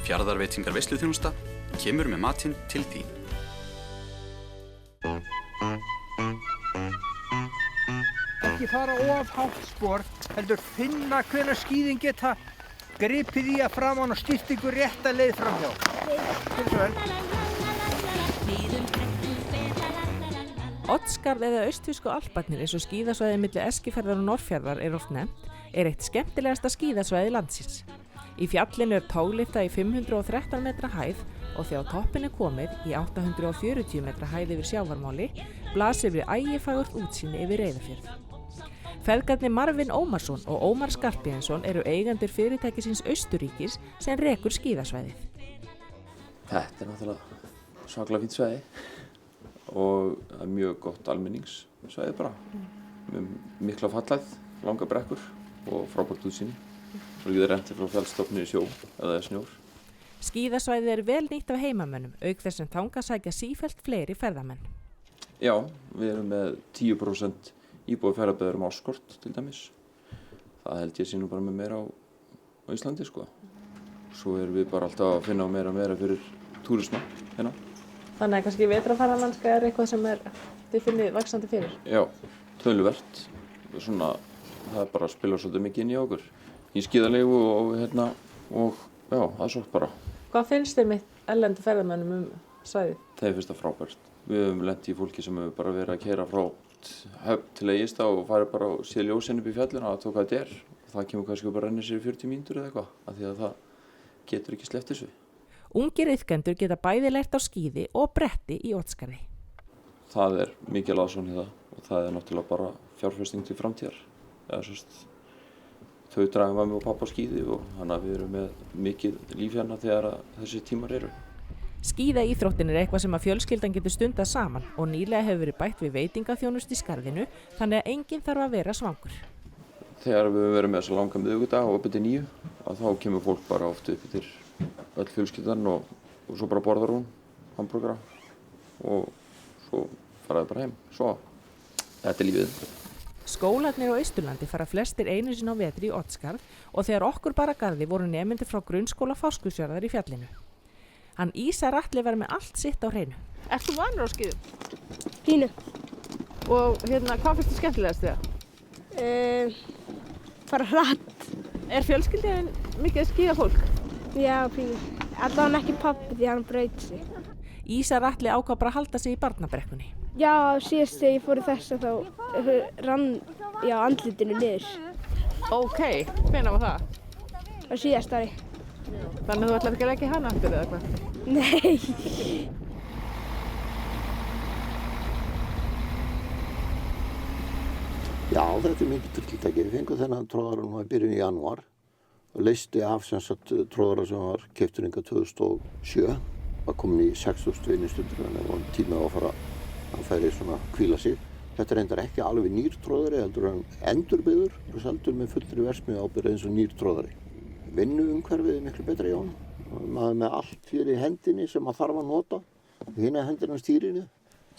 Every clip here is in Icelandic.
Fjarðarveitingar veisluþjónusta kemur með matinn til þín. Ekki fara of hátt spor, heldur finna hvenær skíðin geta gripið í að framan og stýrt ykkur rétta leið framhjá. Gjörðu svo vel. Oddsskarð eða austfirsku Alparnir eins og skíðasvæðið milli Eskifjarðar og Norðfjarðar er oft nefnt, er eitt skemmtilegasta skíðasvæði landsins. Í fjallinu er tóglyfta í 513 metra hæð og þegar toppinn er komið í 840 metra hæð yfir sjávarmáli blasir við ægifagurt útsýni yfir Reyðarfjörð. Feðgarnir Marvin Ómarsson og Ómar Skarphéðinsson eru eigendur fyrirtækisins Austurríkis sem rekur skíðasvæðið. Þetta er náttúrulega svakalega fínt svæði og það er mjög gott almenningssvæði bara. Með mikla fallæð, langa brekkur og frábært útsýni. Svo getur rentið frá fjallstofni í sjó eða snjór. Skíðasvæðið er vel nýtt af heimamönnum, auk þess sem þangað sækja sífellt fleiri ferðamenn. Já, við erum með 10% íbúi ferðabyggðar áskort til dæmis. Það held ég sé nú bara með meira á Íslandi sko. Svo erum við bara alltaf að finna á meira og meira fyrir túrisma hérna. Þannig að kannski vetrarferðamennska er eitthvað sem þið finnið vaxandi fyrir? Já, töluvert. Svona, það er bara að spila svolítið mikið inn í okkur. Í skíðalegu og já, það er svo bara. Hvað finnst þér með erlendu ferðamönnum svæðið? Það finnst það frábært. Við höfum lent í fólki sem hefur bara verið að keyra frá Höfn til Egilsstaða og farið bara og séð ljósin upp í fjallinu að tóka þetta er. Það kemur kannski bara að renna sér í 40 mínútur eða eitthvað, af því að það getur ekki sleppt þessu. Ungir iðkendur geta bæði lært á skíði og bretti í Oddsskarði. Það er mikil aðsókn í það og það er náttúrulega bara fjárfesting til framtíðar. Þau draga mömmu og pappa á skíði og þannig að við erum með mikið líf hérna þegar þessi tímar eru. Skíðaíþróttin er eitthvað sem að fjölskyldan getur stundað saman og nýlega hefur verið bætt við veitingaþjónustu í Skarðinu þannig að enginn þarf að vera svangur. Þegar við verðum með þessa langa miðvikudag og upp til 9 þá kemur fólk bara oft upp til öll fjölskyldan og svo bara borðar hún hamborgara og svo faraði bara heim. Svo, þetta er lífið. Skólarnir á Austurlandi fara flestir einu sinni á vetri í Oddsskarð og þegar okkur bara garði voru nemendur frá grunnskóla Fáskrúðsfjarðar í fjallinu. Hann Ísar Atli var með allt sitt á hreinu. Ert þú vanur á skíðum? Pínu. Og hvað finnst þér skemmtilegast við það? Fara hratt. Er fjölskyldin mikið að skíða fólk? Já, pínu. Allavega ekki pabbi því hann braut sig. Ísar Atli ákvað bara að halda sig í barnabrekkunni. Já, síðast þegar ég fór í þessa þá rann andlitinu niður. Ok, hvenær var það? Á síðast ári. Þannig að þú ætlar ekki að leggja hana aftur eða hvað? Nei. Já, þetta er mikið tryllitæki. Við fengum þennan tróðara nú í byrjun í janúar og leysti af tróðara sem var keyptur hingað 2007. Var komin í 6.000 vinnustundir þannig að tíma á að fara að færi svona hvíla sig. Þetta er reyndar ekki alveg nýr tróðari, heldur hann endurbyggður og seldur með fullri verksmiðju ábyrgð eins og nýr tróðari. Vinnuumhverfið er miklu betra í honum. Maður með allt fyrir hendinni sem maður þarf að nota. Hina hendina á stýrinu.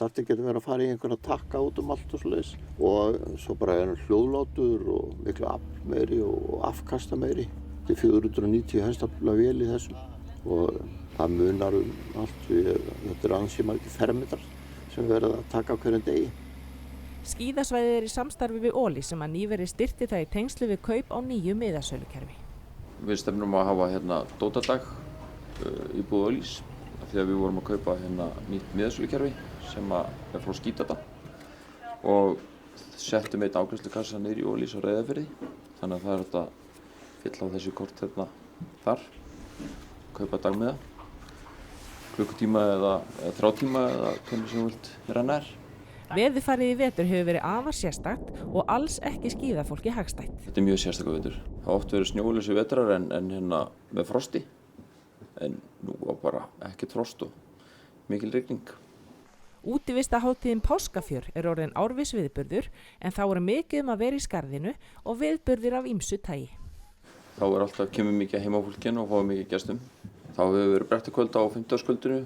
Þarf ekki að vera að fara í einhverja takka út allt og svoleiðis. Og svo bara er hann hljóðlátur og miklu afl meiri og afkasta meiri. Þetta er 490 hestafla vél í þessum. Og það munar allt við, þetta er ansi margir fermetrar sem verða að taka á hverjum degi. Skíðasvæðið er í samstarfi við Óli sem að nýverið styrkti það í tengslu við kaup á nýju miðasölukerfi. Við stefnum að hafa dótadag í búð Ólís því að við vorum að kaupa nýtt miðasölukerfi sem er frá Skítata og settum einn afgreiðslukassa niður í Ólís á Reyðarfirði þannig að það er hægt að fylla á þessi kort þar, kaupa dagmiða, klukkutíma eða 3 tíma eða hvernig sem þú vilt renna er. Veðurfarið í vetur hefur verið afar sérstakt og alls ekki skíðafólki hagstætt. Þetta er mjög sérstakur vetur. Það hafa oft verið snjólausi vetrar en með frosti. En nú var bara ekkert frost og mikil rigning. Útivistarhátíðin Páskafjör er orðin árviss viðburður en þá er mikið að vera í Skarðinu og viðburðir af ýmsu tagi. Þá er alltaf kemur mikið heimafólkinu og fáum mikið gestum. Þá hefur verið brettakvöld á 50-dagskvöldinu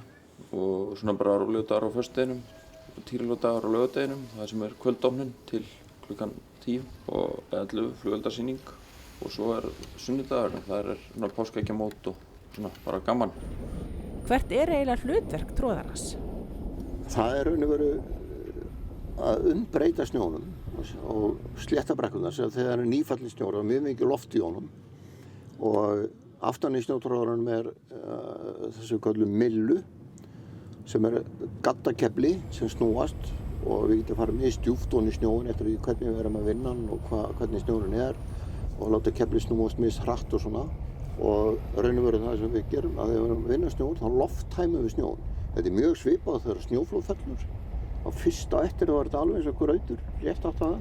og svona bara rólegur dagar á föstudeginum. Tírilódagar á laugardeginum, það sem er kvöldofnun til klukkan 10 og 11 flugeldarsýning og svo er sunnudagur, það er páskaeggjamót og svona bara gaman. Hvert er eiginlega hlutverk tróðarans? Það er raun og veru að umbreyta snjónum og slétta brekkurnar sem þegar er nýfallin snjór og mjög mikið loft í honum. Og aftan í snjótróðaranum er þessu kallum millu sem er gaddakefli sem snúast og við getum farið mjög stjúpt ofan í snjóin eftir því hvernig við erum að vinna hann og hvernig snjórinn er og láta kefli snúast mjög hratt og svona. Og raun og veru það sem við gerum að þegar við erum að vinna snjón þá lofttæmum við snjón. Þetta er mjög svipað þegar snjóflóð fellur. Á fyrst á eftir var þetta alveg eins og grautur, rétt átt að það.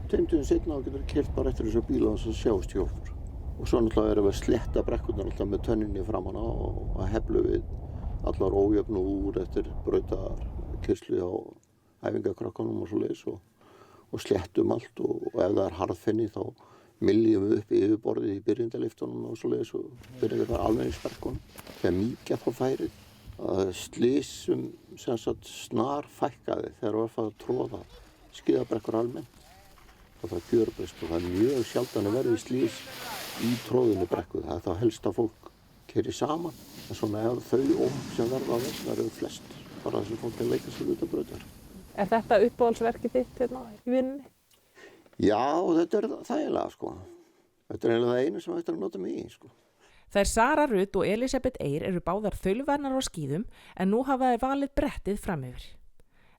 Tveimtugum seinna þá getur keyrt bara eftir þessu bíla og sjást hjólfur. Og svo náttúrulega erum við að sletta brekkurnar alltaf með tönninni framan á og að heflu við allar ójöfnu úr eftir brautarkeyrslu á æfingakrökkunum og svoleiðis og sléttum allt og ef það er harðfenni þá myljum við upp yfirborðið í byrjendaliftunum og svoleiðis og byrjendar almenningsbergunum. Þegar mýkja þá færið að slysum sem sagt snar fækkaði þegar var að tróða skíðabrekkur almennt og það gjörbreyst og það er mjög sjaldan að verða í slys í tróðinu brekku. Það er þá helst að fólk keyri saman en svona ef þau sem verða á þess eru flest bara þess að fólk leika sér út af brautar. Er þetta uppáhaldsverkið þitt hérna í vinnunni? Já, þetta er þægilega sko. Þetta er eiginlega það einu sem hægt er að nota mig í sko. Þær Sara Rut og Elísabet Eir eru báðar þaulvarnar á skíðum en nú hafa þær valið brettið fram yfir.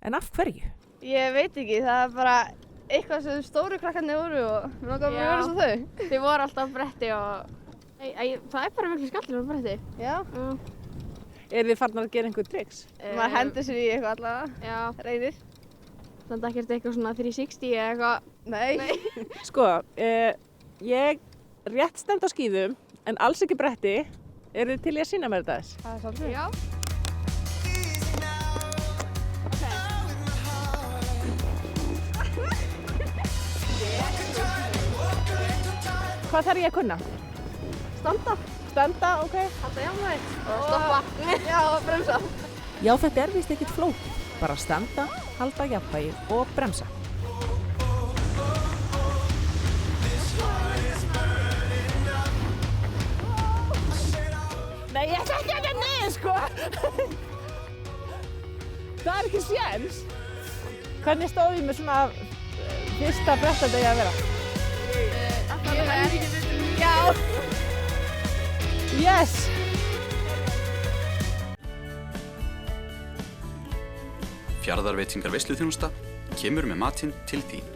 En af hverju? Ég veit ekki, það er bara eitthvað sem stóru krakkarnir voru og mér langar að vera svo þau. Þau voru alltaf á bretti og það er bara miklu skallur á bretti. Já. Er þið farnar að gera einhver tricks? Maður hendur sér í eitthvað allavega. Já. Reynir. Þannig ekkert eitthvað svona 360 eða eitthvað. Nei. Sko, ég rétt stend á skíðum en alls ekki bretti. Eru þið til í að sýna mér þetta þess? Það er svolítið. Já. Hvað þarf ég að kunna? Standa. Standa, ok. Halda jafnvægt. Og stoppa. Já, og bremsa. Já, þetta er víst ekkert flókið. Bara standa, halda jafnvægið og bremsa. Nei, ég ætla ekki að gera niður, sko. Það er ekki séns. Hvernig stóð ég með svona fyrsta brettadegi að vera? Já. Yes! Fjarðarveitingar veisluþjónusta kemur með matinn til þín.